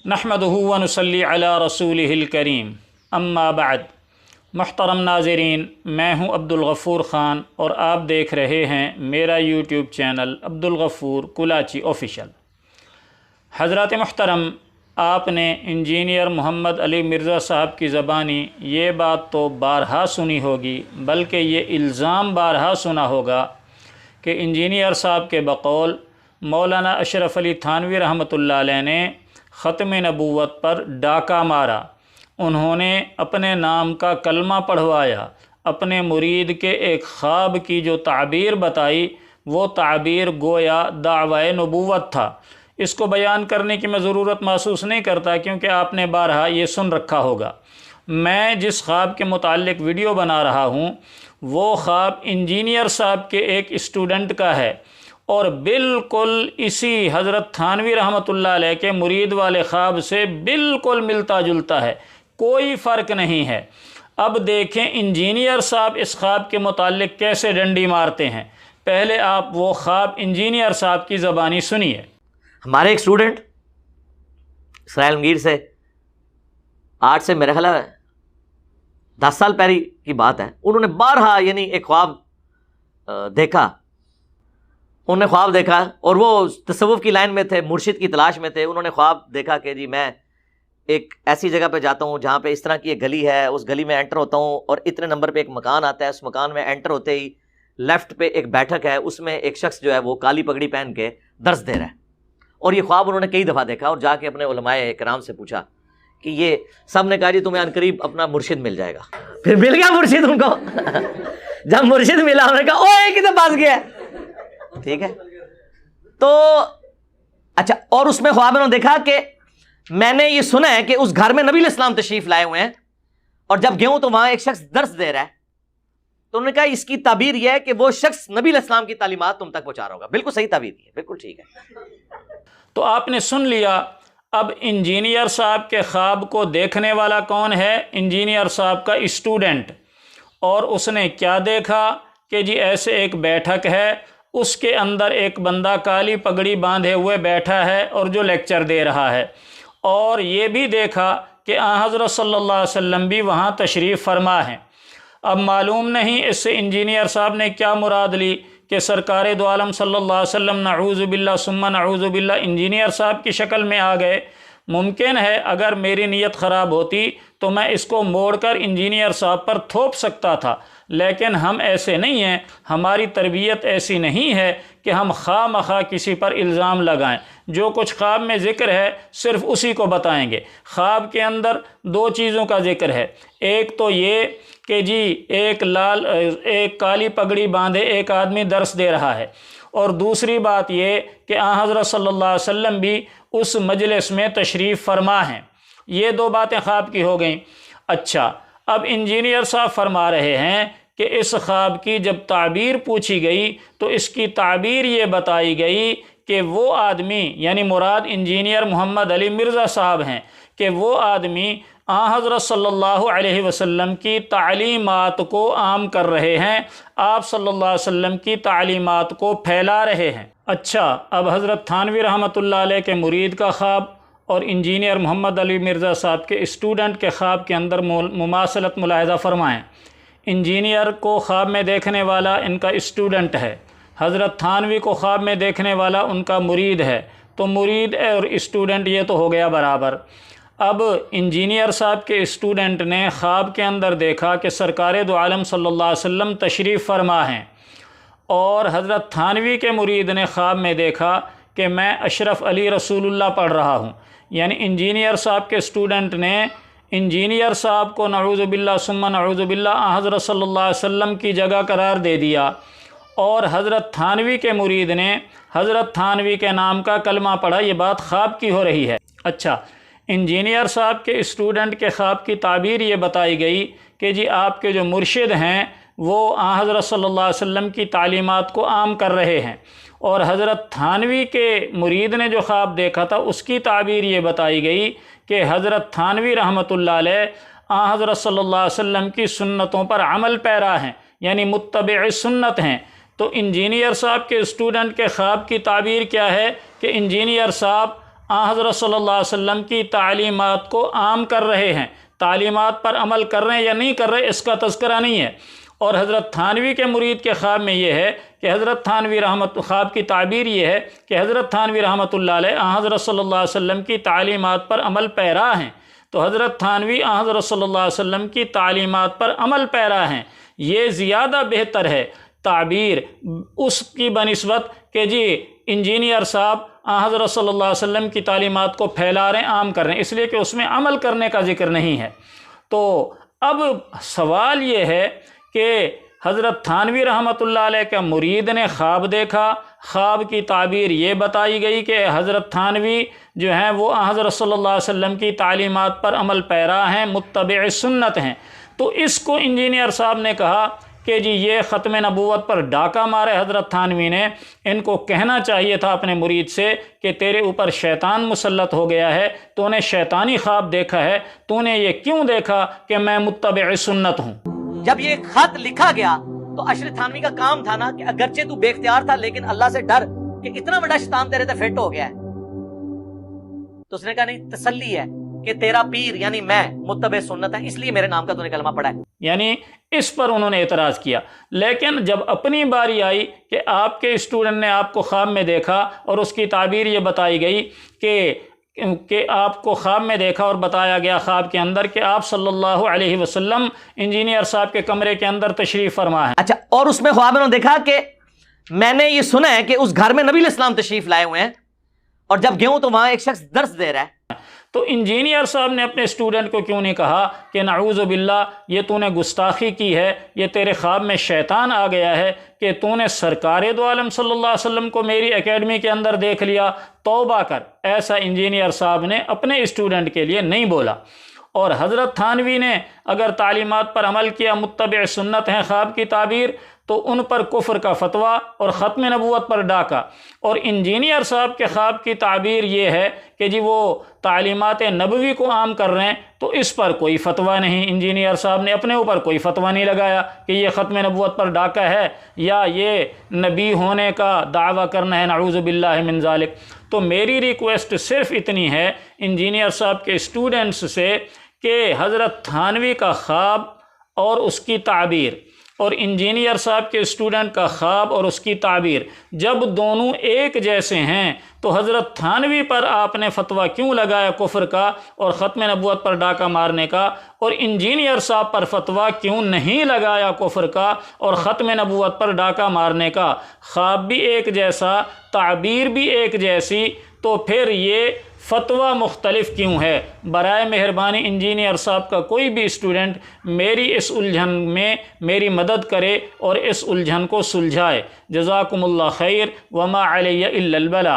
नहमदुहु व नुसल्ली अला रसूलिहिल करीम, अम्मा बाद। मुहतरम नाज़रीन, मैं हूँ अब्दुल गफ़ूर ख़ान और आप देख रहे हैं मेरा यूट्यूब चैनल अब्दुल गफ़ूर कुलाची ऑफ़िशियल। हज़रत मुहतरम, आपने इंजीनियर मोहम्मद अली मिर्ज़ा साहब की ज़बानी ये बात तो बारहा सुनी होगी, बल्कि ये इल्ज़ाम बारहा सुना होगा कि इंजीनियर साहब के बकौल मौलाना अशरफ अली थानवी रहमतुल्लाह अलैह ने ख़त्म नबूवत पर डाका मारा। उन्होंने अपने नाम का कलमा पढ़वाया। अपने मुरीद के एक ख्वाब की जो ताबीर बताई, वो ताबीर गोया दावाए नबूवत था। इसको बयान करने की मैं ज़रूरत महसूस नहीं करता, क्योंकि आपने बारहा ये सुन रखा होगा। मैं जिस ख्वाब के मुताल्लिक़ वीडियो बना रहा हूँ, वो ख्वाब इंजीनियर साहब के एक स्टूडेंट का है और बिल्कुल इसी हज़रत थानवी रहमतुल्लाह अलैह के मुरीद वाले ख्वाब से बिल्कुल मिलता जुलता है, कोई फ़र्क नहीं है। अब देखें इंजीनियर साहब इस ख्वाब के मुताल्लिक़ कैसे डंडी मारते हैं। पहले आप वो ख्वाब इंजीनियर साहब की ज़बानी सुनिए। हमारे एक स्टूडेंट इसराइल से 8 से मेरे ख्याल है 10 साल पहले की बात है, उन्होंने बारहा यानी एक ख्वाब देखा। उन्होंने ख्वाब देखा और वो तसव्वुफ़ की लाइन में थे, मुर्शिद की तलाश में थे। उन्होंने ख्वाब देखा कि जी मैं एक ऐसी जगह पे जाता हूँ जहाँ पे इस तरह की एक गली है, उस गली में एंटर होता हूँ और इतने नंबर पे एक मकान आता है। उस मकान में एंटर होते ही लेफ़्ट पे एक बैठक है, उसमें एक शख्स जो है वो काली पगड़ी पहन के दर्स दे रहा है। और ये ख्वाब उन्होंने कई दफ़ा देखा और जाके अपने उलमाए किराम से पूछा कि ये सब ने कहा जी तुम्हें अनकरीब अपना मुर्शिद मिल जाएगा। फिर मिल गया मुर्शिद उनको। जब मुर्शिद मिला उन्होंने कहा ओए किधर पास गया, ठीक है। तो अच्छा, और उसमें ख्वाब में देखा कि मैंने ये सुना है कि उस घर में नबी इस्लाम तशरीफ लाए हुए हैं और जब गया तो वहां एक शख्स दर्स दे रहा है। तो उन्होंने कहा इसकी ताबीर यह है कि वो शख्स नबी इस्लाम की तालीमात तुम तक पहुंचा रहा होगा। बिल्कुल सही ताबीर है, बिल्कुल ठीक है। तो आपने सुन लिया। अब इंजीनियर साहब के ख्वाब को देखने वाला कौन है? इंजीनियर साहब का स्टूडेंट। और उसने क्या देखा कि जी ऐसे एक बैठक है, उसके अंदर एक बंदा काली पगड़ी बांधे हुए बैठा है और जो लेक्चर दे रहा है। और ये भी देखा कि हज़रत सल्लल्लाहु अलैहि वसल्लम भी वहाँ तशरीफ़ फरमा हैं। अब मालूम नहीं इससे इंजीनियर साहब ने क्या मुराद ली कि सरकार दो आलम सल्लल्लाहु अलैहि वसल्लम नऊज़ु बिल्लाह सुम्मा नऊज़ु बिल्लाह इंजीनियर साहब की शक्ल में आ गए। मुमकिन है अगर मेरी नीयत ख़राब होती तो मैं इसको मोड़कर इंजीनियर साहब पर थोप सकता था, लेकिन हम ऐसे नहीं हैं। हमारी तरबियत ऐसी नहीं है कि हम खामखा किसी पर इल्ज़ाम लगाएं। जो कुछ ख्वाब में ज़िक्र है सिर्फ़ उसी को बताएंगे। ख्वाब के अंदर दो चीज़ों का ज़िक्र है। एक तो ये कि जी एक काली पगड़ी बांधे एक आदमी दर्स दे रहा है, और दूसरी बात ये कि हज़रत सल्लल्लाहु अलैहि वसल्लम भी उस मजलिस में तशरीफ़ फरमा हैं। ये दो बातें ख्वाब की हो गई। अच्छा, अब इंजीनियर साहब फरमा रहे हैं कि इस ख्वाब की जब ताबीर पूछी गई तो इसकी ताबीर ये बताई गई कि वो आदमी, यानी मुराद इंजीनियर मोहम्मद अली मिर्ज़ा साहब हैं, कि वो आदमी हज़रत सल्लल्लाहु अलैहि वसल्लम की तालीमात को आम कर रहे हैं, आप सल्लल्लाहु अलैहि वसल्लम की तालीमात को फैला रहे हैं। अच्छा, अब हज़रत थानवी रहमतुल्लाह अलैह के मुरीद का ख्वाब और इंजीनियर मोहम्मद अली मिर्ज़ा साहब के स्टूडेंट के ख्वाब के अंदर मुमासलत मुलाहिज़ा फरमाएँ। इंजीनियर को ख्वाब में देखने वाला इनका स्टूडेंट है, हज़रत थानवी को ख्वाब में देखने वाला उनका मुरीद है। तो मुरीद और स्टूडेंट ये तो हो गया बराबर। अब इंजीनियर साहब के स्टूडेंट ने ख्वाब के अंदर देखा कि सरकार दो आलम सल्लल्लाहु अलैहि वसल्लम तशरीफ़ फरमा हैं, और हज़रत थानवी के मुरीद ने ख्वाब में देखा कि मैं अशरफ अली रसूलुल्लाह पढ़ रहा हूँ। यानी इंजीनियर साहब के स्टूडेंट ने इंजीनियर साहब को नऊज़ु बिल्लाह सुम्मा नऊज़ु बिल्लाह हज़रत सल्लल्लाहु अलैहि वसल्लम की जगह करार दे दिया, और हज़रत थानवी के मुरीद ने हज़रत थानवी के नाम का कलमा पढ़ा। ये बात ख्वाब की हो रही है। अच्छा, इंजीनियर साहब के स्टूडेंट के ख्वाब की ताबीर ये बताई गई कि जी आपके जो मुर्शिद हैं वो हज़रत सल्लल्लाहु अलैहि वसल्लम की तालीमात को आम कर रहे हैं, और हज़रत थानवी के मुरीद ने जो ख्वाब देखा था उसकी ताबीर ये बताई गई कि हज़रत थानवी रहमतुल्लाह अलैह हज़रत सल्लल्लाहु अलैहि वसल्लम की सुन्नतों पर अमल पैरा हैं, यानी मुत्तबे सुन्नत हैं। तो इंजीनियर साहब के स्टूडेंट के ख्वाब की ताबीर क्या है कि इंजीनियर साहब حضرت صلی اللہ علیہ وسلم کی تعلیمات کو عام کر رہے ہیں، تعلیمات پر عمل کر رہے ہیں یا نہیں کر رہے اس کا تذکرہ نہیں ہے۔ اور حضرت تھانوی کے مرید کے خواب میں یہ ہے کہ حضرت تھانوی خواب کی تعبیر یہ ہے کہ حضرت تھانوی رحمۃ اللہ علیہ حضرت صلی اللہ علیہ وسلم کی تعلیمات پر عمل پیرا ہیں، تو حضرت تھانوی حضرت صلی اللہ علیہ وسلم کی تعلیمات پر عمل پیرا ہیں، یہ زیادہ بہتر ہے تعبیر اس کی بنسبت کہ جی انجینئر صاحب حضرت صلی اللہ علیہ وسلم کی تعلیمات کو پھیلا رہے ہیں، عام کر رہے ہیں، اس لیے کہ اس میں عمل کرنے کا ذکر نہیں ہے۔ تو اب سوال یہ ہے کہ حضرت تھانوی رحمۃ اللہ علیہ کا مرید نے خواب دیکھا، خواب کی تعبیر یہ بتائی گئی کہ حضرت تھانوی جو ہیں وہ حضرت صلی اللہ علیہ وسلم کی تعلیمات پر عمل پیرا ہیں، متبع سنت ہیں، تو اس کو انجینئر صاحب نے کہا کہ جی یہ ختم نبوت پر ڈاکہ مارے حضرت تھانوی نے، ان کو کہنا چاہیے تھا اپنے مرید سے کہ تیرے اوپر شیطان مسلط ہو گیا ہے، تو نے شیطانی خواب دیکھا ہے، تو نے یہ کیوں دیکھا کہ میں متبع سنت ہوں۔ جب یہ خط لکھا گیا تو اشرف تھانوی کا کام تھا نا کہ اگرچہ تو بے اختیار تھا لیکن اللہ سے ڈر کہ اتنا بڑا شیطان تیرے تے فٹ ہو گیا ہے، تو اس نے کہا نہیں، تسلی ہے کہ تیرا پیر یعنی میں متبع سنت ہے، اس لیے میرے نام کا تو نے کلمہ پڑھا ہے۔ یعنی اس پر انہوں نے اعتراض کیا، لیکن جب اپنی باری آئی کہ آپ کے اسٹوڈنٹ نے آپ کو خواب میں دیکھا اور اس کی تعبیر یہ بتائی گئی کہ آپ کو خواب میں دیکھا اور بتایا گیا خواب کے اندر کہ آپ صلی اللہ علیہ وسلم انجینئر صاحب کے کمرے کے اندر تشریف فرما ہے۔ اچھا، اور اس میں خواب میں انہوں نے دیکھا کہ میں نے یہ سنا ہے کہ اس گھر میں نبی علیہ السلام تشریف لائے ہوئے ہیں، اور جب گیا ہوں تو وہاں ایک شخص درس دے رہا ہے۔ تو انجینئر صاحب نے اپنے اسٹوڈنٹ کو کیوں نہیں کہا کہ نعوذ باللہ یہ تو نے گستاخی کی ہے، یہ تیرے خواب میں شیطان آ گیا ہے کہ تو نے سرکار دو عالم صلی اللہ علیہ وسلم کو میری اکیڈمی کے اندر دیکھ لیا، توبہ کر۔ ایسا انجینئر صاحب نے اپنے اسٹوڈنٹ کے لیے نہیں بولا۔ اور حضرت تھانوی نے اگر تعلیمات پر عمل کیا، متبع سنت ہیں خواب کی تعبیر، تو ان پر کفر کا فتویٰ اور ختم نبوت پر ڈاکہ۔ اور انجینئر صاحب کے خواب کی تعبیر یہ ہے کہ جی وہ تعلیمات نبوی کو عام کر رہے ہیں، تو اس پر کوئی فتویٰ نہیں، انجینئر صاحب نے اپنے اوپر کوئی فتویٰ نہیں لگایا کہ یہ ختم نبوت پر ڈاکہ ہے یا یہ نبی ہونے کا دعویٰ کرنا ہے، نعوذ باللہ من ذالک۔ تو میری ریکویسٹ صرف اتنی ہے انجینئر صاحب کے اسٹوڈنٹس سے کہ حضرت تھانوی کا خواب اور اس کی تعبیر اور انجینئر صاحب کے اسٹوڈنٹ کا خواب اور اس کی تعبیر جب دونوں ایک جیسے ہیں تو حضرت تھانوی پر آپ نے فتویٰ کیوں لگایا کفر کا اور ختم نبوت پر ڈاکہ مارنے کا، اور انجینئر صاحب پر فتویٰ کیوں نہیں لگایا کفر کا اور ختم نبوت پر ڈاکہ مارنے کا؟ خواب بھی ایک جیسا، تعبیر بھی ایک جیسی، تو پھر یہ فتویٰ مختلف کیوں ہے؟ برائے مہربانی انجینئر صاحب کا کوئی بھی اسٹوڈنٹ میری اس الجھن میں میری مدد کرے اور اس الجھن کو سلجھائے۔ جزاکم اللہ خیر، وما علی الا البلاغ۔